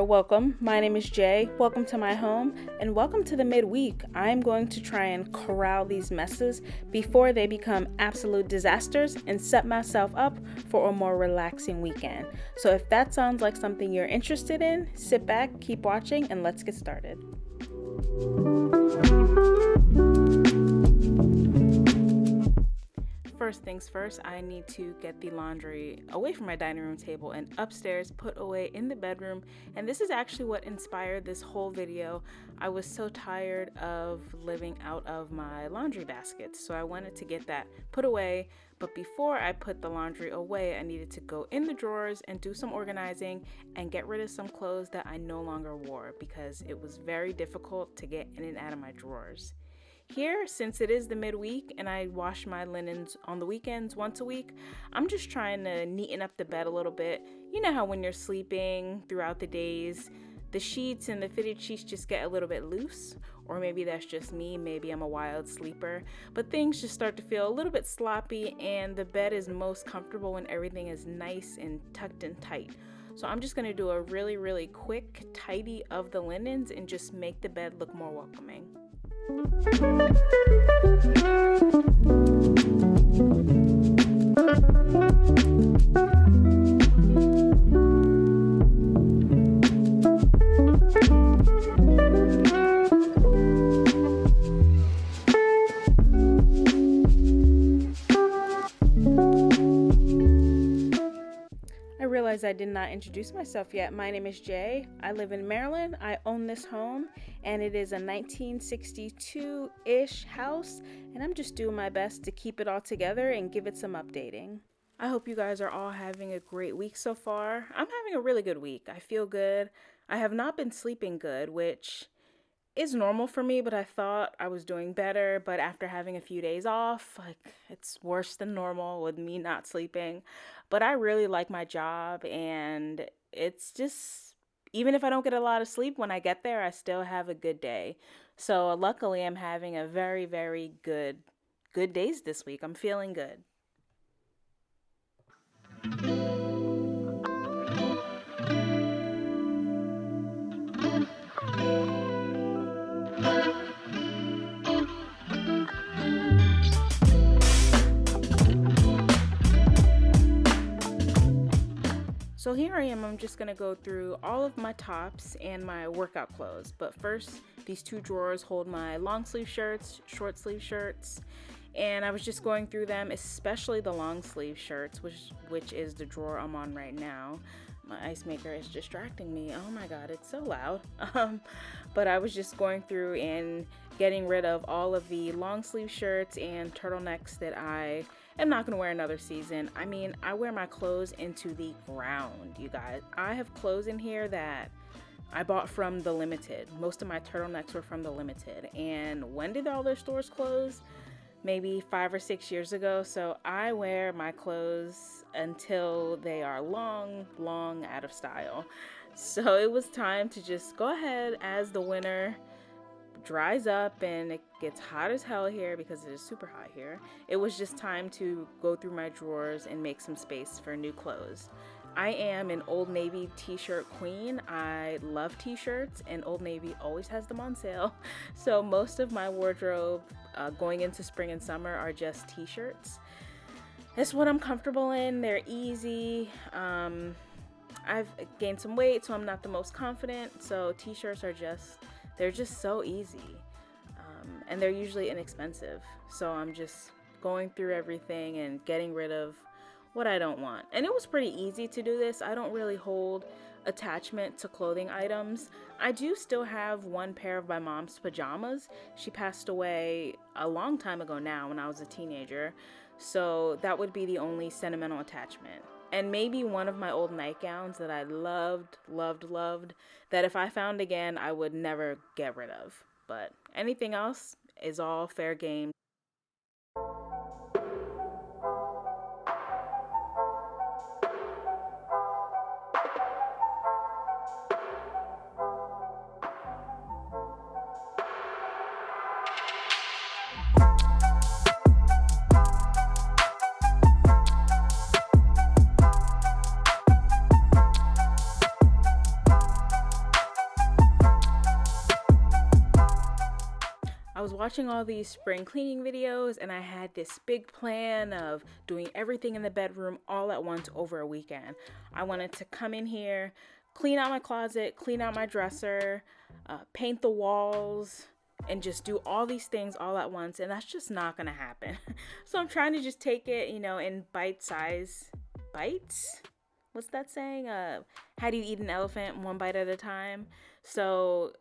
there, welcome. My name is Jay. Welcome to my home and welcome to the midweek. I'm going to try and corral these messes before they become absolute disasters and set myself up for a more relaxing weekend. So if that sounds like something you're interested in, sit back, keep watching, and let's get started. First things first, I need to get the laundry away from my dining room table and upstairs, put away in the bedroom. And this is actually what inspired this whole video. I was so tired of living out of my laundry baskets, so I wanted to get that put away. But before I put the laundry away, I needed to go in the drawers and do some organizing and get rid of some clothes that I no longer wore because it was very difficult to get in and out of my drawers. Here, since it is the midweek and I wash my linens on the weekends once a week, I'm just trying to neaten up the bed a little bit. You know how when you're sleeping throughout the days, the sheets and the fitted sheets just get a little bit loose, or maybe that's just me, maybe I'm a wild sleeper, but things just start to feel a little bit sloppy, and the bed is most comfortable when everything is nice and tucked in tight. So I'm just going to do a really quick tidy of the linens and just make the bed look more welcoming. I did not introduce myself yet. My name is Jay. I live in Maryland. I own this home and it is a 1962-ish house, and I'm just doing my best to keep it all together and give it some updating. I hope you guys are all having a great week so far. I'm having a really good week. I feel good. I have not been sleeping good, which is normal for me, but I thought I was doing better. But after having a few days off, it's worse than normal with me not sleeping. But I really like my job, and it's just, even if I don't get a lot of sleep, when I get there, I still have a good day. So luckily, I'm having a very good days this week. I'm feeling good. So here I am, I'm just gonna go through all of my tops and my workout clothes. But first, these two drawers hold my long sleeve shirts, short sleeve shirts, and I was just going through them, especially the long sleeve shirts, which is the drawer I'm on right now. My ice maker is distracting me. Oh my God, it's so loud. But I was just going through and getting rid of all of the long sleeve shirts and turtlenecks that I am not going to wear another season. I mean, I wear my clothes into the ground, you guys. I have clothes in here that I bought from the Limited. Most of my turtlenecks were from the Limited. And when did all their stores close? Maybe 5 or 6 years ago. So I wear my clothes until they are long out of style. So it was time to just go ahead as the winter dries up and it gets hot as hell here because it is super hot here. It was just time to go through my drawers and make some space for new clothes. I am an Old Navy t-shirt queen. I love t-shirts, and Old Navy always has them on sale. So most of my wardrobe going into spring and summer are just t-shirts. It's what I'm comfortable in. They're easy. I've gained some weight, so I'm not the most confident. So t-shirts are they're just so easy. And they're usually inexpensive. So I'm just going through everything and getting rid of what I don't want. And it was pretty easy to do this. I don't really hold attachment to clothing items. I do still have one pair of my mom's pajamas. She passed away a long time ago now when I was a teenager. So that would be the only sentimental attachment. And maybe one of my old nightgowns that I loved, that if I found again, I would never get rid of. But anything else is all fair game. I was watching all these spring cleaning videos, and I had this big plan of doing everything in the bedroom all at once over a weekend. I wanted to come in here, clean out my closet, clean out my dresser, paint the walls, and just do all these things all at once, and that's just not gonna happen. So I'm trying to just take it, in bite-size bites. What's that saying? How do you eat an elephant? One bite at a time. So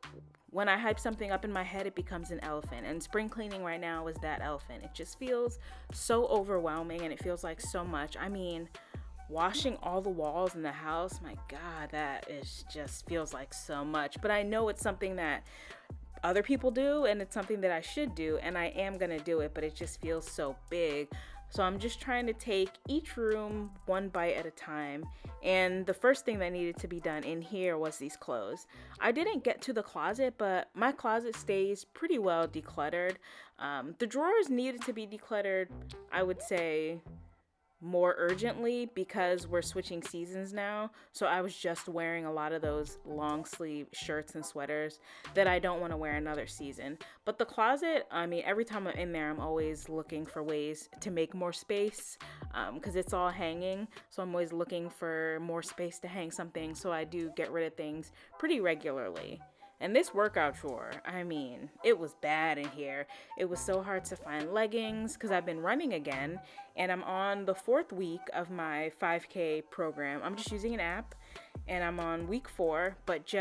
when I hype something up in my head, it becomes an elephant. And spring cleaning right now is that elephant. It just feels so overwhelming, and it feels like so much. I mean, washing all the walls in the house, my God, that is just feels like so much. But I know it's something that other people do, and it's something that I should do, and I am gonna do it, but it just feels so big. So I'm just trying to take each room one bite at a time. And the first thing that needed to be done in here was these clothes. I didn't get to the closet, but my closet stays pretty well decluttered. The drawers needed to be decluttered, I would say, more urgently because we're switching seasons now. So I was just wearing a lot of those long sleeve shirts and sweaters that I don't want to wear another season. But the closet, I mean, every time I'm in there, I'm always looking for ways to make more space because it's all hanging. So I'm always looking for more space to hang something. So I do get rid of things pretty regularly. And this workout drawer, I mean, it was bad in here. It was so hard to find leggings because I've been running again, and I'm on the 4th week of my 5K program. I'm just using an app, and I'm on week 4, but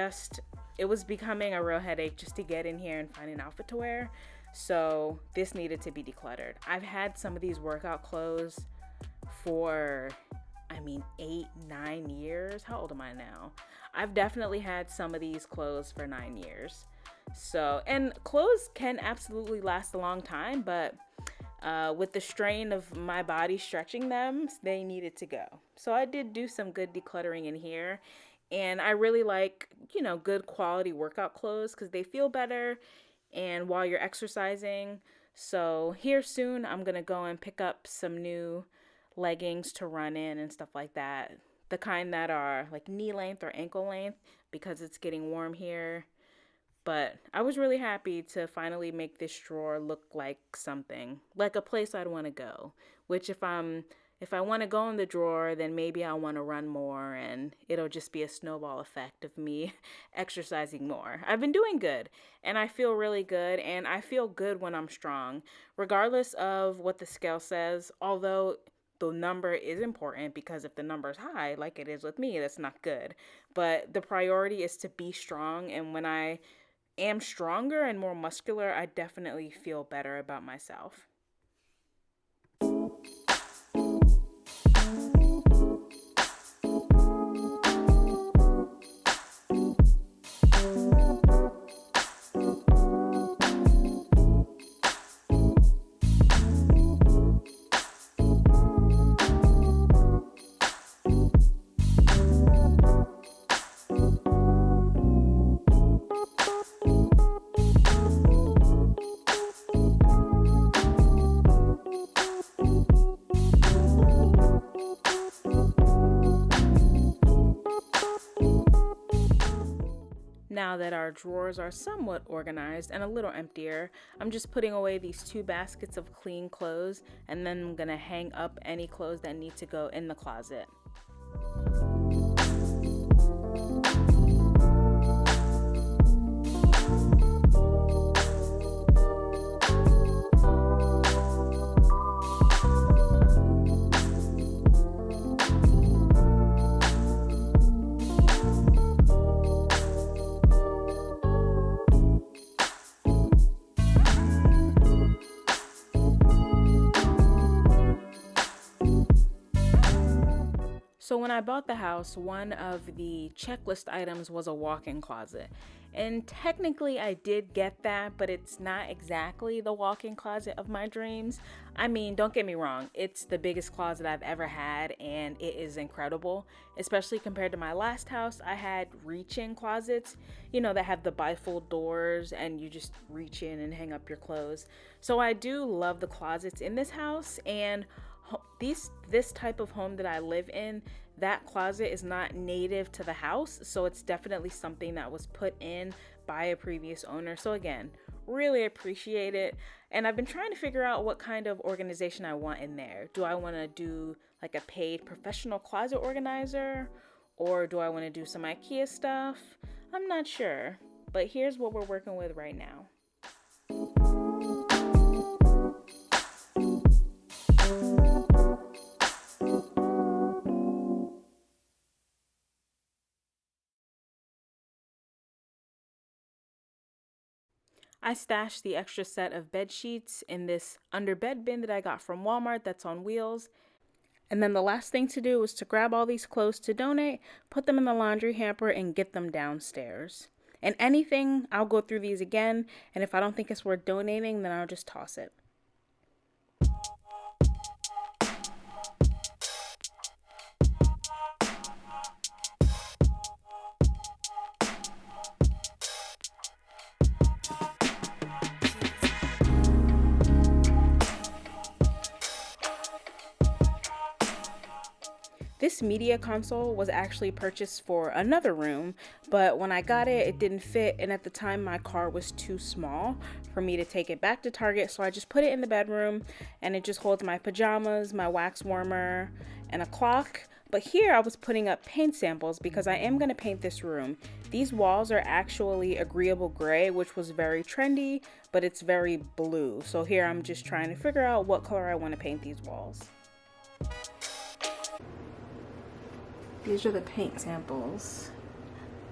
it was becoming a real headache just to get in here and find an outfit to wear. So this needed to be decluttered. I've had some of these workout clothes for 8, 9 years. How old am I now? I've definitely had some of these clothes for 9 years. So, and clothes can absolutely last a long time, but with the strain of my body stretching them, they needed to go. So I did do some good decluttering in here. And I really like, good quality workout clothes because they feel better and while you're exercising. So here soon, I'm going to go and pick up some new leggings to run in and stuff like that. The kind that are like knee length or ankle length because it's getting warm here. But I was really happy to finally make this drawer look like something, like a place I'd want to go. Which if I want to go in the drawer, then maybe I want to run more and it'll just be a snowball effect of me exercising more. I've been doing good and I feel really good, and I feel good when I'm strong, regardless of what the scale says, although the number is important because if the number is high, like it is with me, that's not good. But the priority is to be strong. And when I am stronger and more muscular, I definitely feel better about myself. Now that our drawers are somewhat organized and a little emptier, I'm just putting away these 2 baskets of clean clothes, and then I'm gonna hang up any clothes that need to go in the closet. So when I bought the house, one of the checklist items was a walk-in closet. And technically I did get that, but it's not exactly the walk-in closet of my dreams. I mean, don't get me wrong, it's the biggest closet I've ever had and it is incredible, especially compared to my last house. I had reach-in closets, that have the bifold doors and you just reach in and hang up your clothes. So I do love the closets in this house, and this type of home that I live in, that closet is not native to the house, so it's definitely something that was put in by a previous owner. So again, really appreciate it. And I've been trying to figure out what kind of organization I want in there. Do I want to do like a paid professional closet organizer, or do I want to do some IKEA stuff? I'm not sure, but here's what we're working with right now. I stashed the extra set of bed sheets in this under bed bin that I got from Walmart that's on wheels. And then the last thing to do was to grab all these clothes to donate, put them in the laundry hamper, and get them downstairs. And anything, I'll go through these again, and if I don't think it's worth donating, then I'll just toss it. This media console was actually purchased for another room, but when I got it, it didn't fit, and at the time my car was too small for me to take it back to Target, so I just put it in the bedroom, and it just holds my pajamas, my wax warmer, and a clock. But here I was putting up paint samples because I am going to paint this room. These walls are actually agreeable gray, which was very trendy, but it's very blue. So here I'm just trying to figure out what color I want to paint these walls. These are the paint samples.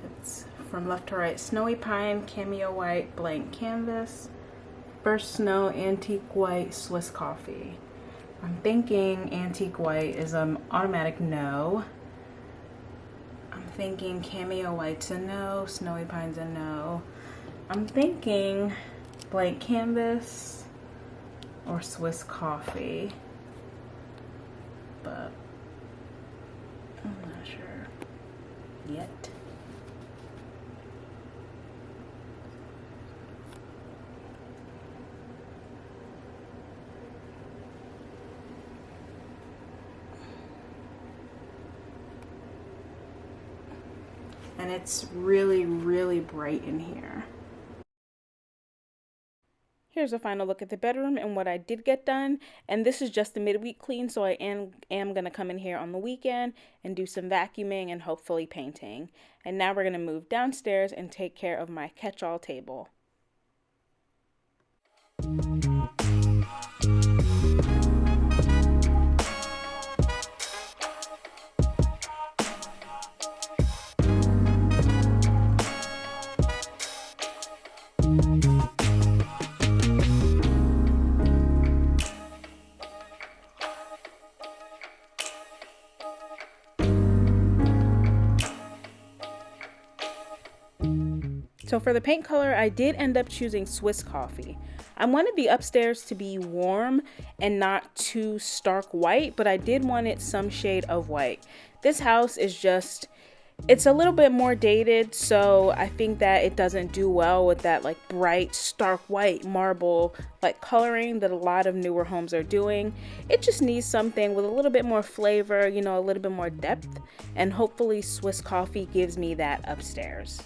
It's from left to right. Snowy Pine, Cameo White, Blank Canvas, First Snow, Antique White, Swiss Coffee. I'm thinking Antique White is an automatic no. I'm thinking Cameo White's a no, Snowy Pine's a no. I'm thinking Blank Canvas or Swiss Coffee, but I'm not sure yet. And it's really, really bright in here. Here's a final look at the bedroom and what I did get done. And this is just the midweek clean, so I am going to come in here on the weekend and do some vacuuming and hopefully painting. And now we're going to move downstairs and take care of my catch-all table. So for the paint color, I did end up choosing Swiss Coffee. I wanted the upstairs to be warm and not too stark white, but I did want it some shade of white. This house is just, it's a little bit more dated, so I think that it doesn't do well with that like bright, stark white marble like coloring that a lot of newer homes are doing. It just needs something with a little bit more flavor, you know, a little bit more depth, and hopefully Swiss Coffee gives me that upstairs.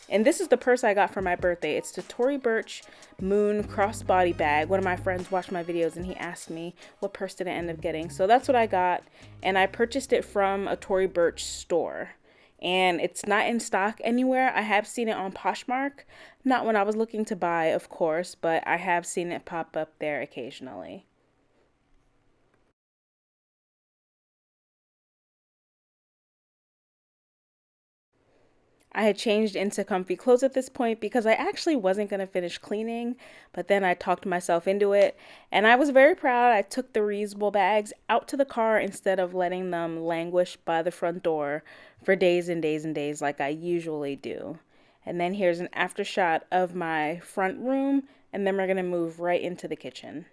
And this is the purse I got for my birthday. It's the Tory Burch Moon crossbody bag. One of my friends watched my videos and he asked me what purse did I end up getting. So that's what I got. And I purchased it from a Tory Burch store. And it's not in stock anywhere. I have seen it on Poshmark. Not when I was looking to buy, of course, but I have seen it pop up there occasionally. I had changed into comfy clothes at this point because I actually wasn't going to finish cleaning, but then I talked myself into it, and I was very proud. I took the reusable bags out to the car instead of letting them languish by the front door for days and days and days like I usually do. And then here's an after shot of my front room, and then we're going to move right into the kitchen,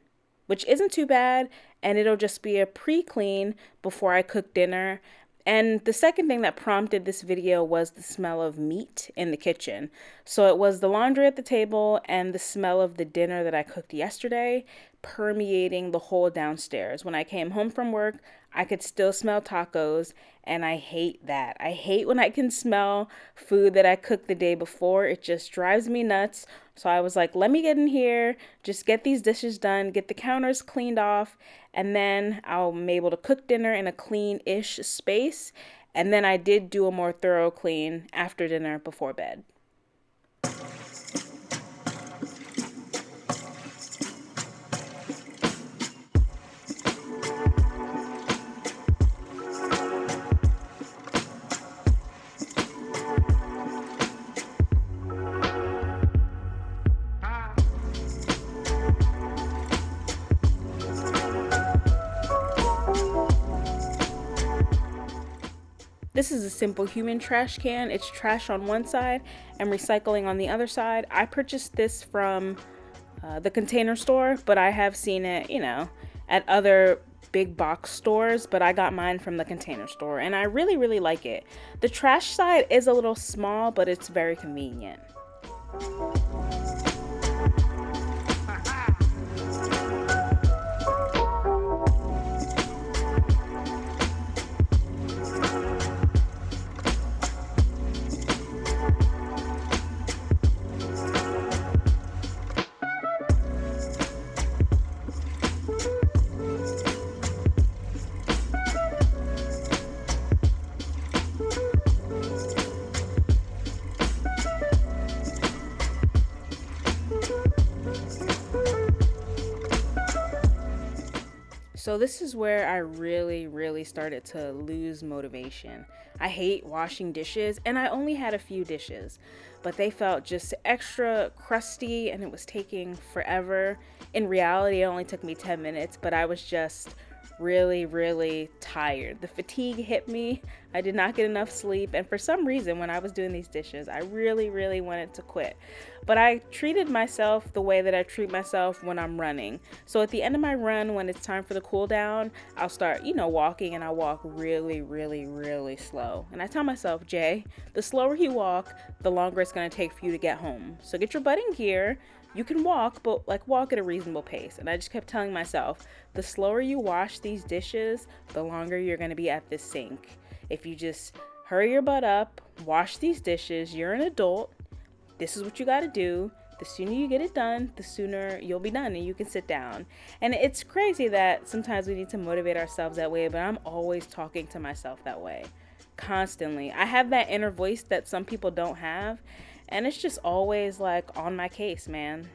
which isn't too bad, and it'll just be a pre-clean before I cook dinner. And the second thing that prompted this video was the smell of meat in the kitchen. So it was the laundry at the table and the smell of the dinner that I cooked yesterday permeating the whole downstairs. When I came home from work, I could still smell tacos, and I hate that. I hate when I can smell food that I cooked the day before. It just drives me nuts. So I was like, let me get in here, just get these dishes done, get the counters cleaned off, and then I'll be able to cook dinner in a clean-ish space. And then I did do a more thorough clean after dinner before bed. This is a simple human trash can. It's trash on one side and recycling on the other side. I purchased this from the Container Store, but I have seen it, at other big box stores, but I got mine from the Container Store and I really, really like it. The trash side is a little small, but it's very convenient. So this is where I really, really started to lose motivation. I hate washing dishes, and I only had a few dishes, but they felt just extra crusty and it was taking forever. In reality, it only took me 10 minutes, but I was just really, really tired. The fatigue hit me. I did not get enough sleep, and for some reason, when I was doing these dishes, I really, really wanted to quit. But I treated myself the way that I treat myself when I'm running. So at the end of my run, when it's time for the cool down, I'll start, walking, and I walk really, really, really slow. And I tell myself, Jay, the slower you walk, the longer it's going to take for you to get home. So get your butt in gear. You can walk, but walk at a reasonable pace. And I just kept telling myself, the slower you wash these dishes, the longer you're going to be at this sink. If you just hurry your butt up, wash these dishes, you're an adult. This is what you got to do. The sooner you get it done, the sooner you'll be done and you can sit down. And it's crazy that sometimes we need to motivate ourselves that way, but I'm always talking to myself that way. Constantly. I have that inner voice that some people don't have. And it's just always on my case, man.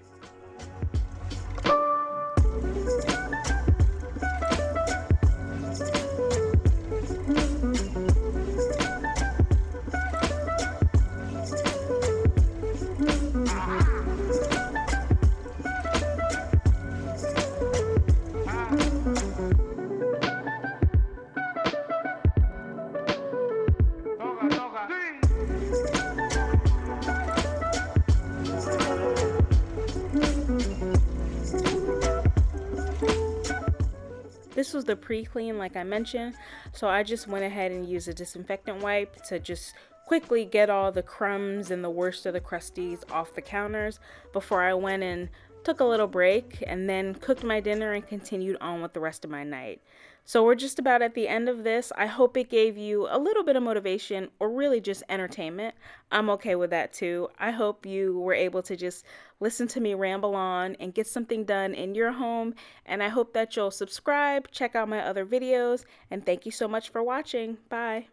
This was the pre-clean like I mentioned, so I just went ahead and used a disinfectant wipe to just quickly get all the crumbs and the worst of the crusties off the counters before I went and took a little break and then cooked my dinner and continued on with the rest of my night. So we're just about at the end of this. I hope it gave you a little bit of motivation or really just entertainment. I'm okay with that too. I hope you were able to just listen to me ramble on and get something done in your home. And I hope that you'll subscribe, check out my other videos, and thank you so much for watching. Bye.